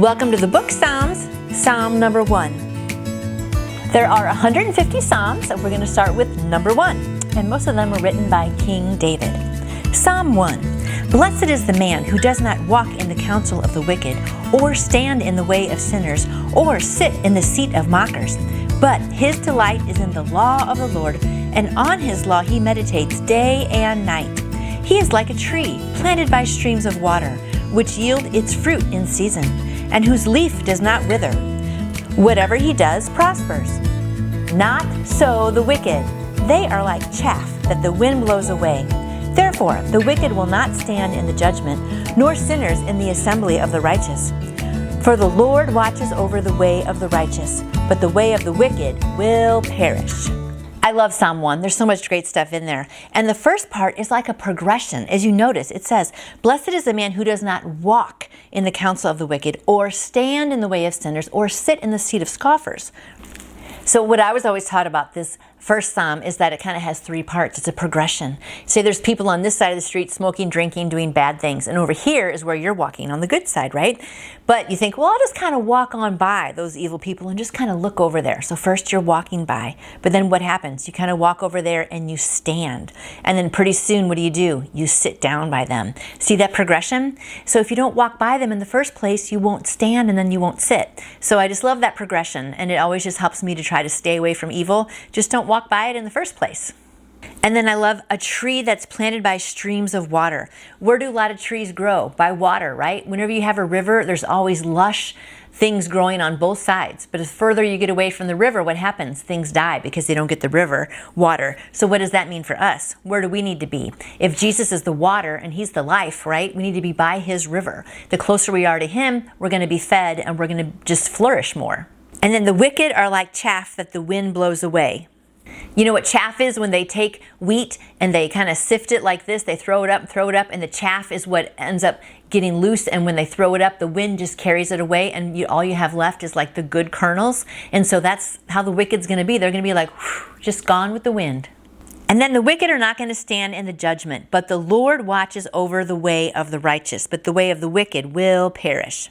Welcome to the book Psalms, Psalm number 1. There are 150 Psalms, and we're going to start with number 1. And most of them were written by King David. Psalm 1. Blessed is the man who does not walk in the counsel of the wicked, or stand in the way of sinners, or sit in the seat of mockers. But his delight is in the law of the Lord, and on his law he meditates day and night. He is like a tree planted by streams of water, which yield its fruit in season, and whose leaf does not wither. Whatever he does prospers. Not so the wicked. They are like chaff that the wind blows away. Therefore, the wicked will not stand in the judgment, nor sinners in the assembly of the righteous. For the Lord watches over the way of the righteous, but the way of the wicked will perish. I love Psalm 1. There's so much great stuff in there. And the first part is like a progression. As you notice, it says, blessed is the man who does not walk in the counsel of the wicked, or stand in the way of sinners, or sit in the seat of scoffers. So what I was always taught about this first psalm is that it kind of has 3 parts. It's a progression. Say there's people on this side of the street smoking, drinking, doing bad things. And over here is where you're walking on the good side, right? But you think, well, I'll just kind of walk on by those evil people and just kind of look over there. So first you're walking by. But then what happens? You kind of walk over there and you stand. And then pretty soon, what do? You sit down by them. See that progression? So if you don't walk by them in the first place, you won't stand and then you won't sit. So I just love that progression. And it always just helps me to try to stay away from evil. Just don't walk by it in the first place. And then I love a tree that's planted by streams of water. Where do a lot of trees grow? By water, right? Whenever you have a river, there's always lush things growing on both sides. But as further you get away from the river, what happens? Things die because they don't get the river water. So what does that mean for us? Where do we need to be? If Jesus is the water and he's the life, right? We need to be by his river. The closer we are to him, we're going to be fed and we're going to just flourish more. And then the wicked are like chaff that the wind blows away. You know what chaff is? When they take wheat and they kind of sift it like this, they throw it up, and the chaff is what ends up getting loose. And when they throw it up, the wind just carries it away, and all you have left is like the good kernels. And so that's how the wicked's going to be. They're going to be like, whew, just gone with the wind. And then the wicked are not going to stand in the judgment, but the Lord watches over the way of the righteous, but the way of the wicked will perish.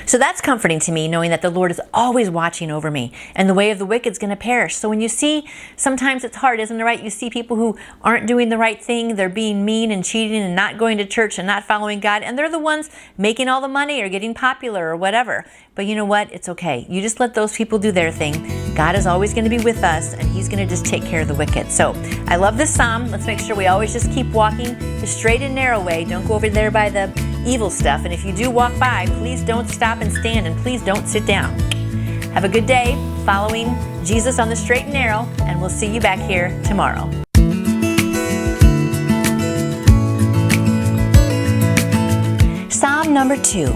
So that's comforting to me, knowing that the Lord is always watching over me, and the way of the wicked is going to perish. So when you see, sometimes it's hard, isn't it right? You see people who aren't doing the right thing. They're being mean and cheating and not going to church and not following God, and they're the ones making all the money or getting popular or whatever. But you know what? It's okay. You just let those people do their thing. God is always going to be with us, and he's going to just take care of the wicked. So I love this psalm. Let's make sure we always just keep walking the straight and narrow way. Don't go over there by the evil stuff. And if you do walk by, please don't stop and stand, and please don't sit down. Have a good day following Jesus on the straight and narrow, and we'll see you back here tomorrow. Psalm number 2.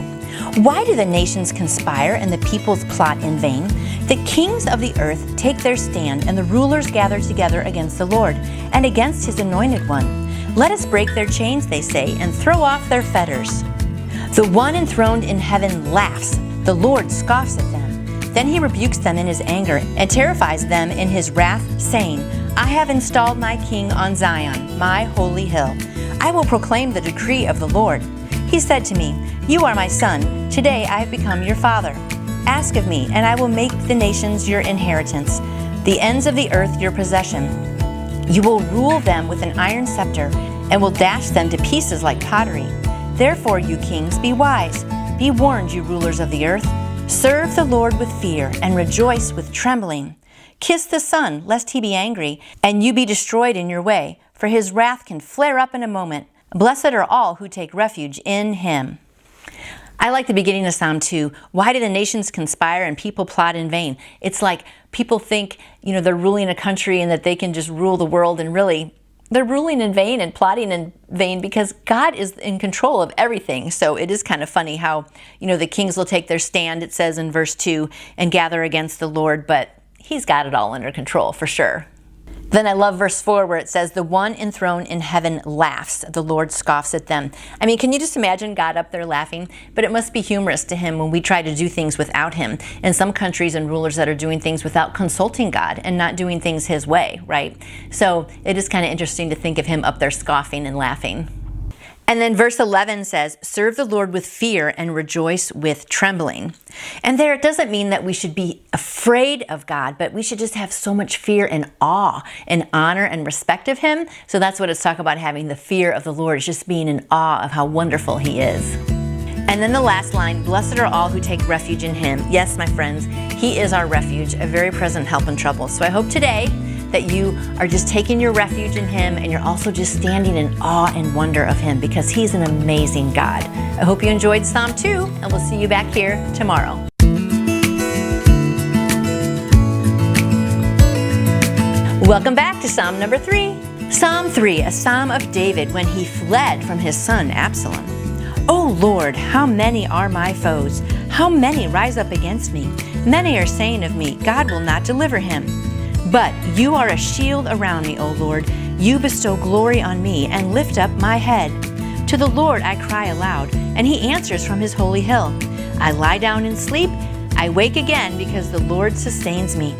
Why do the nations conspire and the peoples plot in vain? The kings of the earth take their stand, and the rulers gather together against the Lord and against his anointed one. Let us break their chains, they say, and throw off their fetters. The one enthroned in heaven laughs. The Lord scoffs at them. Then he rebukes them in his anger and terrifies them in his wrath, saying, I have installed my king on Zion, my holy hill. I will proclaim the decree of the Lord. He said to me, You are my son. Today I have become your father. Ask of me, and I will make the nations your inheritance, the ends of the earth your possession. You will rule them with an iron scepter, and will dash them to pieces like pottery. Therefore, you kings, be wise. Be warned, you rulers of the earth. Serve the Lord with fear, and rejoice with trembling. Kiss the Son, lest he be angry, and you be destroyed in your way, for his wrath can flare up in a moment. Blessed are all who take refuge in him. I like the beginning of Psalm 2. Why do the nations conspire and people plot in vain? It's like people think, they're ruling a country and that they can just rule the world, and really, they're ruling in vain and plotting in vain because God is in control of everything. So it is kind of funny how, the kings will take their stand, it says in verse 2, and gather against the Lord, but he's got it all under control for sure. Then I love verse 4 where it says, the one enthroned in heaven laughs. The Lord scoffs at them. I mean, can you just imagine God up there laughing? But it must be humorous to him when we try to do things without him. And some countries and rulers that are doing things without consulting God and not doing things his way, right? So it is kind of interesting to think of him up there scoffing and laughing. And then verse 11 says, serve the Lord with fear and rejoice with trembling. And there, it doesn't mean that we should be afraid of God, but we should just have so much fear and awe and honor and respect of Him. So that's what it's talking about, having the fear of the Lord. It's just being in awe of how wonderful He is. And then the last line, blessed are all who take refuge in Him. Yes, my friends, He is our refuge, a very present help in trouble. So I hope today that you are just taking your refuge in Him, and you're also just standing in awe and wonder of Him, because He's an amazing God. I hope you enjoyed Psalm 2, and we'll see you back here tomorrow. Welcome back to Psalm number 3. Psalm 3, a psalm of David when he fled from his son Absalom. O Lord, how many are my foes? How many rise up against me? Many are saying of me, God will not deliver him. But you are a shield around me, O Lord. You bestow glory on me and lift up my head. To the Lord I cry aloud, and He answers from His holy hill. I lie down and sleep. I wake again because the Lord sustains me.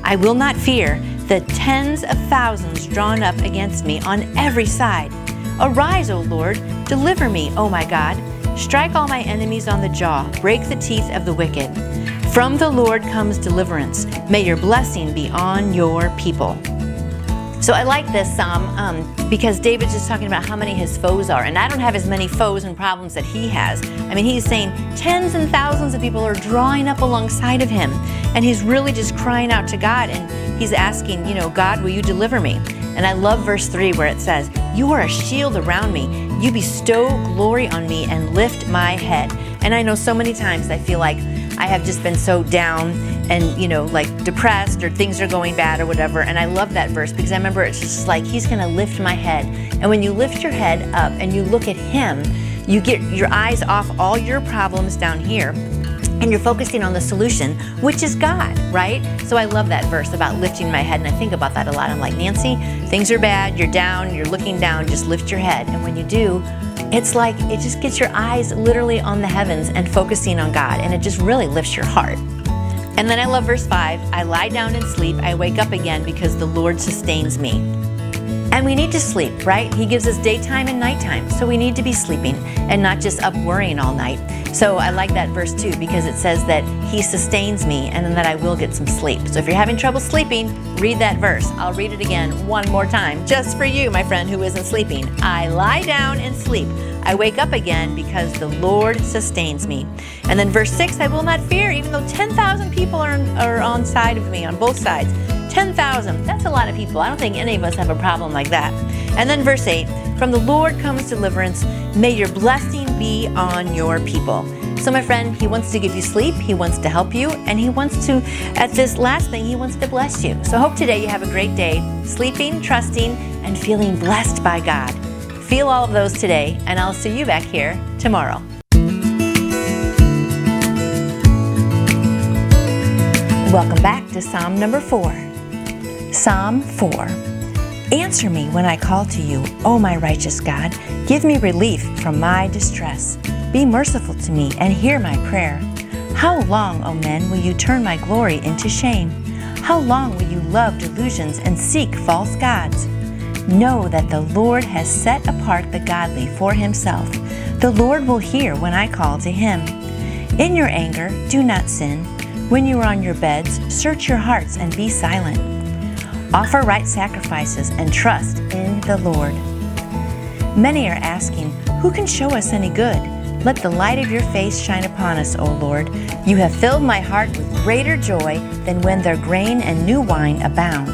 I will not fear the tens of thousands drawn up against me on every side. Arise, O Lord, deliver me, O my God. Strike all my enemies on the jaw, break the teeth of the wicked. From the Lord comes deliverance. May your blessing be on your people. So I like this psalm because David's just talking about how many his foes are. And I don't have as many foes and problems that he has. I mean, he's saying tens and thousands of people are drawing up alongside of him. And he's really just crying out to God. And he's asking, God, will you deliver me? And I love verse 3 where it says, you are a shield around me. You bestow glory on me and lift my head. And I know so many times I feel like I have just been so down and, like depressed, or things are going bad or whatever. And I love that verse because I remember it's just like He's going to lift my head. And when you lift your head up and you look at Him, you get your eyes off all your problems down here, and you're focusing on the solution, which is God, right? So I love that verse about lifting my head, and I think about that a lot. I'm like, Nancy, things are bad, you're down, you're looking down, just lift your head. And when you do, it's like it just gets your eyes literally on the heavens and focusing on God, and it just really lifts your heart. And then I love verse 5, I lie down and sleep, I wake up again because the Lord sustains me. And we need to sleep, right? He gives us daytime and nighttime, so we need to be sleeping and not just up worrying all night. So I like that verse too, because it says that He sustains me and then that I will get some sleep. So if you're having trouble sleeping, read that verse. I'll read it again one more time, just for you, my friend who isn't sleeping. I lie down and sleep. I wake up again because the Lord sustains me. And then verse 6, I will not fear, even though 10,000 people are on side of me, on both sides. 10,000, that's a lot of people. I don't think any of us have a problem like that. And then verse 8, from the Lord comes deliverance. May your blessing be on your people. So my friend, He wants to give you sleep, He wants to help you, and He wants to, at this last thing, He wants to bless you. So hope today you have a great day, sleeping, trusting, and feeling blessed by God. Feel all of those today, and I'll see you back here tomorrow. Welcome back to Psalm number 4. Psalm 4. Answer me when I call to you, O my righteous God. Give me relief from my distress. Be merciful to me and hear my prayer. How long, O men, will you turn my glory into shame? How long will you love delusions and seek false gods? Know that the Lord has set apart the godly for Himself. The Lord will hear when I call to Him. In your anger, do not sin. When you are on your beds, search your hearts and be silent. Offer right sacrifices and trust in the Lord. Many are asking, who can show us any good? Let the light of your face shine upon us, O Lord. You have filled my heart with greater joy than when their grain and new wine abound.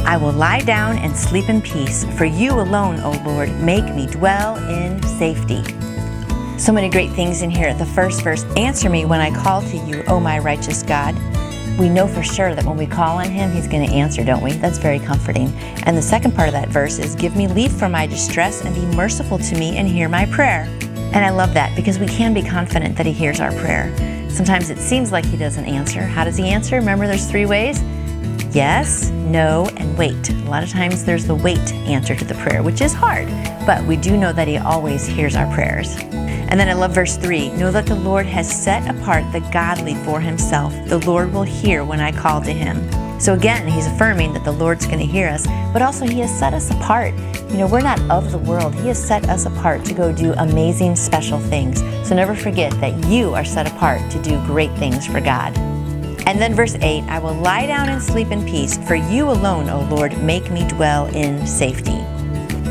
I will lie down and sleep in peace, for you alone, O Lord, make me dwell in safety. So many great things in here. The first verse, answer me when I call to you, O my righteous God. We know for sure that when we call on Him, He's going to answer, don't we? That's very comforting. And the second part of that verse is, give me relief from my distress and be merciful to me and hear my prayer. And I love that because we can be confident that He hears our prayer. Sometimes it seems like He doesn't answer. How does He answer? Remember, there's 3 ways. Yes, no, and wait. A lot of times there's the wait answer to the prayer, which is hard, but we do know that He always hears our prayers. And then I love verse 3. Know that the Lord has set apart the godly for Himself. The Lord will hear when I call to Him. So again, he's affirming that the Lord's going to hear us, but also he has set us apart. We're not of the world. He has set us apart to go do amazing, special things. So never forget that you are set apart to do great things for God. And then verse 8, I will lie down and sleep in peace, for you alone, O Lord, make me dwell in safety.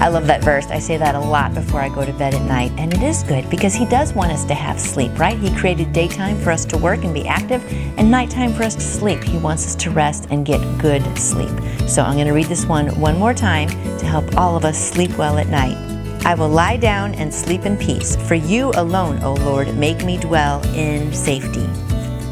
I love that verse. I say that a lot before I go to bed at night. And it is good because he does want us to have sleep, right? He created daytime for us to work and be active, and nighttime for us to sleep. He wants us to rest and get good sleep. So I'm going to read this one more time to help all of us sleep well at night. I will lie down and sleep in peace. For you alone, O Lord, make me dwell in safety.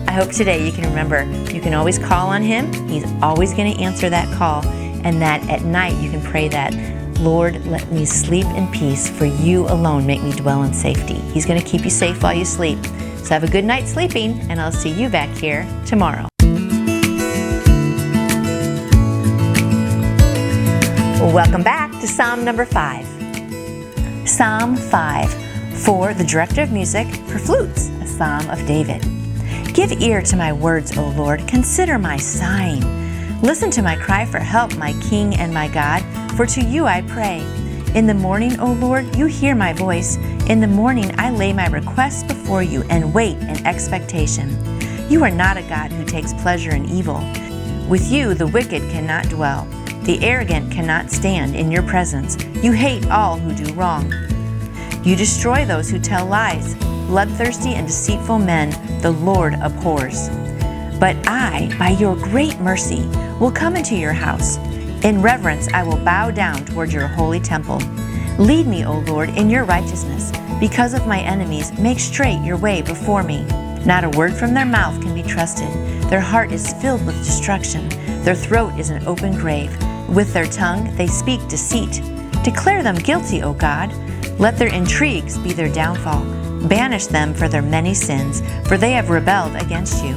I hope today you can remember you can always call on him. He's always going to answer that call. And that at night you can pray that, Lord, let me sleep in peace, for you alone make me dwell in safety. He's going to keep you safe while you sleep. So have a good night sleeping, and I'll see you back here tomorrow. Welcome back to Psalm number 5. Psalm 5, for the director of music for flutes, a psalm of David. Give ear to my words, O Lord. Consider my sighing. Listen to my cry for help, my King and my God, for to you I pray. In the morning, O Lord, you hear my voice. In the morning I lay my requests before you and wait in expectation. You are not a God who takes pleasure in evil. With you the wicked cannot dwell. The arrogant cannot stand in your presence. You hate all who do wrong. You destroy those who tell lies. Bloodthirsty and deceitful men the Lord abhors. But I, by your great mercy, will come into your house. In reverence I will bow down toward your holy temple. Lead me, O Lord, in your righteousness. Because of my enemies, make straight your way before me. Not a word from their mouth can be trusted. Their heart is filled with destruction. Their throat is an open grave. With their tongue they speak deceit. Declare them guilty, O God. Let their intrigues be their downfall. Banish them for their many sins, for they have rebelled against you.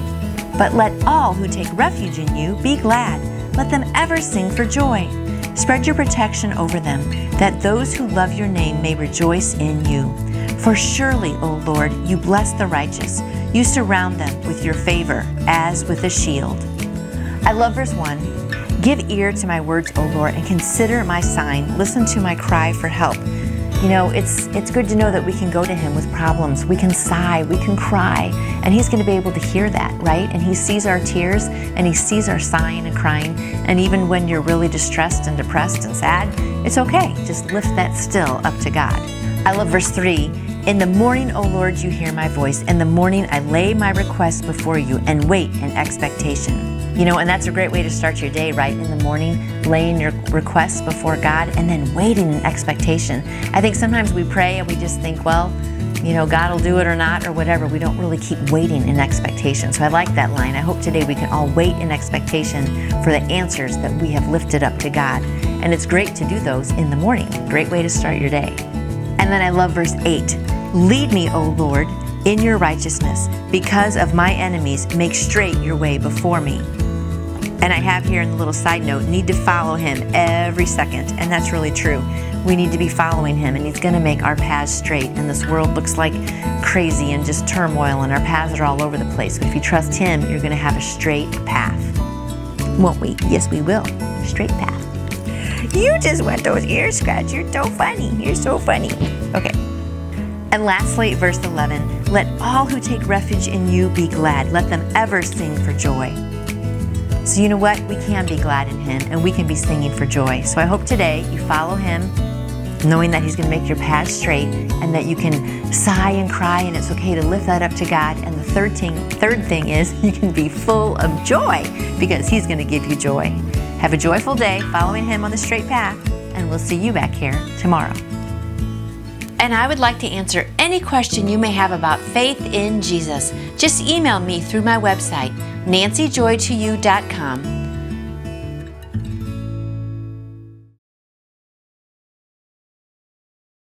But let all who take refuge in you be glad. Let them ever sing for joy. Spread your protection over them, that those who love your name may rejoice in you. For surely, O Lord, you bless the righteous. You surround them with your favor as with a shield. I love verse 1. Give ear to my words, O Lord, and consider my sign. Listen to my cry for help. It's good to know that we can go to him with problems. We can sigh, we can cry, and he's going to be able to hear that, right? And he sees our tears, and he sees our sighing and crying. And even when you're really distressed and depressed and sad, it's okay. Just lift that still up to God. I love verse 3. In the morning, O Lord, you hear my voice. In the morning, I lay my requests before you and wait in expectation. And that's a great way to start your day, right? In the morning, laying your requests before God and then waiting in expectation. I think sometimes we pray and we just think, well, God will do it or not or whatever. We don't really keep waiting in expectation. So I like that line. I hope today we can all wait in expectation for the answers that we have lifted up to God. And it's great to do those in the morning. Great way to start your day. And then I love verse 8. Lead me, O Lord, in your righteousness. Because of my enemies, make straight your way before me. And I have here in the little side note, need to follow him every second. And that's really true. We need to be following him, and he's going to make our paths straight. And this world looks like crazy and just turmoil, and our paths are all over the place. But if you trust him, you're going to have a straight path. Won't we? Yes, we will. Straight path. You just want those ears scratched. You're so funny. You're so funny. Okay. And lastly, verse 11. Let all who take refuge in you be glad. Let them ever sing for joy. So you know what? We can be glad in him, and we can be singing for joy. So I hope today you follow him, knowing that he's going to make your path straight, and that you can sigh and cry, and it's okay to lift that up to God. And the third thing is you can be full of joy because he's going to give you joy. Have a joyful day following him on the straight path, and we'll see you back here tomorrow. And I would like to answer any question you may have about faith in Jesus. Just email me through my website, nancyjoytoyou.com.